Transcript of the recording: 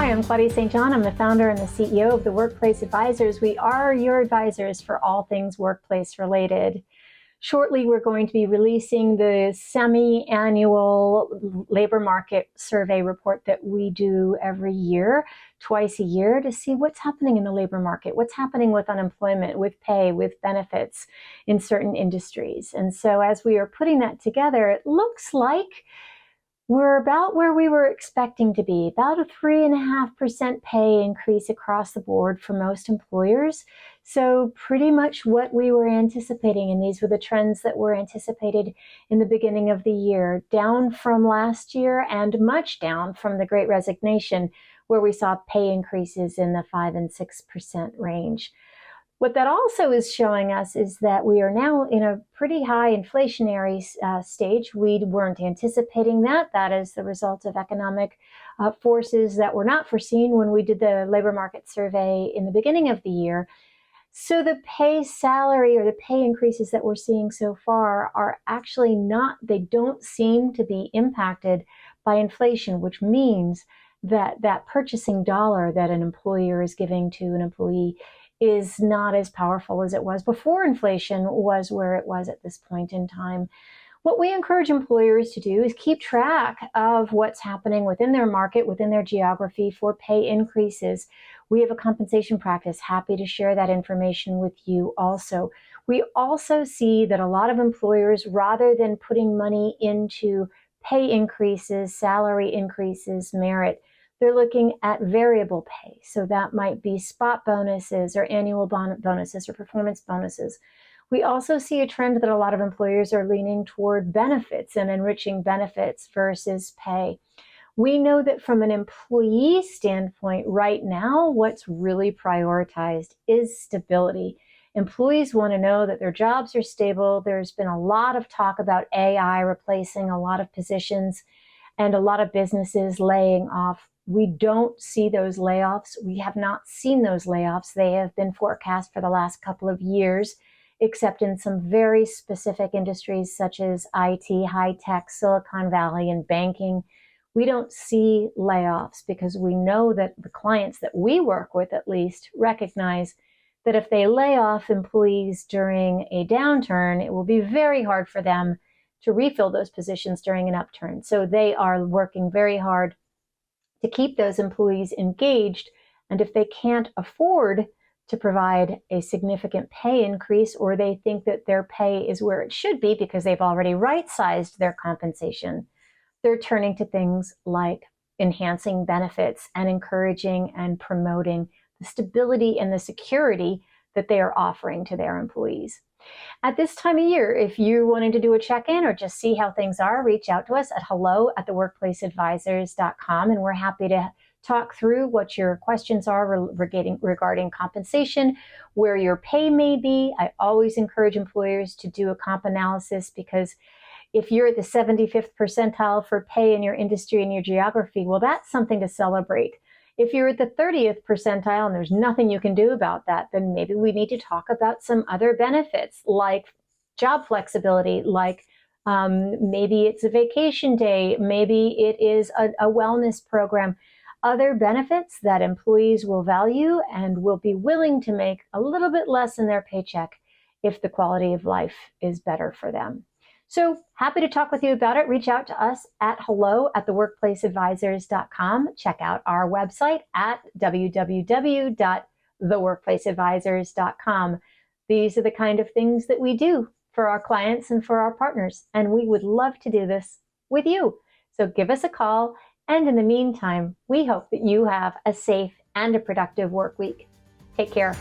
Hi, I'm Claudia St. I'm the founder and the CEO of the Workplace Advisors. We are your advisors for all things workplace related. Shortly, we're going to be releasing the semi-annual labor market survey report that we do every year, twice a year, to see what's happening in the labor market, what's happening with unemployment, with pay, with benefits in certain industries. And so as we are putting that together, it looks like we're about where we were expecting to be, about a 3.5% pay increase across the board for most employers. So pretty much what we were anticipating, and these were the trends that were anticipated in the beginning of the year, down from last year and much down from the Great Resignation, where we saw pay increases in the 5 and 6% range. What that also is showing us is that we are now in a pretty high inflationary stage. We weren't anticipating that. That is the result of economic forces that were not foreseen when we did the labor market survey in the beginning of the year. So the pay salary or the pay increases that we're seeing so far are actually not, they don't seem to be impacted by inflation, which means that that purchasing dollar that an employer is giving to an employee is not as powerful as it was before inflation was where it was at this point in time. What we encourage employers to do is keep track of what's happening within their market, within their geography for pay increases. We have a compensation practice, happy to share that information with you also. We also see that a lot of employers, rather than putting money into pay increases, salary increases, merit, they're looking at variable pay. So that might be spot bonuses or annual bonuses or performance bonuses. We also see a trend that a lot of employers are leaning toward benefits and enriching benefits versus pay. We know that from an employee standpoint right now, what's really prioritized is stability. Employees want to know that their jobs are stable. There's been a lot of talk about AI replacing a lot of positions and a lot of businesses laying off. We don't see those layoffs. We have not seen those layoffs. They have been forecast for the last couple of years, except in some very specific industries such as IT, high tech, Silicon Valley, and banking. We don't see layoffs because we know that the clients that we work with at least recognize that if they lay off employees during a downturn, it will be very hard for them to refill those positions during an upturn. So they are working very hard to keep those employees engaged. And if they can't afford to provide a significant pay increase, or they think that their pay is where it should be because they've already right-sized their compensation, they're turning to things like enhancing benefits and encouraging and promoting the stability and the security that they are offering to their employees. At this time of year, if you're wanting to do a check-in or just see how things are, reach out to us at hello@theworkplaceadvisors.com, and we're happy to talk through what your questions are regarding compensation, where your pay may be. I always encourage employers to do a comp analysis, because if you're at the 75th percentile for pay in your industry and your geography, well, that's something to celebrate. If you're at the 30th percentile and there's nothing you can do about that, then maybe we need to talk about some other benefits like job flexibility, like maybe it's a vacation day, maybe it is a wellness program, other benefits that employees will value and will be willing to make a little bit less in their paycheck if the quality of life is better for them. So happy to talk with you about it. Reach out to us at hello@theworkplaceadvisors.com. Check out our website at www.theworkplaceadvisors.com. These are the kind of things that we do for our clients and for our partners, and we would love to do this with you. So give us a call, and in the meantime, we hope that you have a safe and a productive work week. Take care.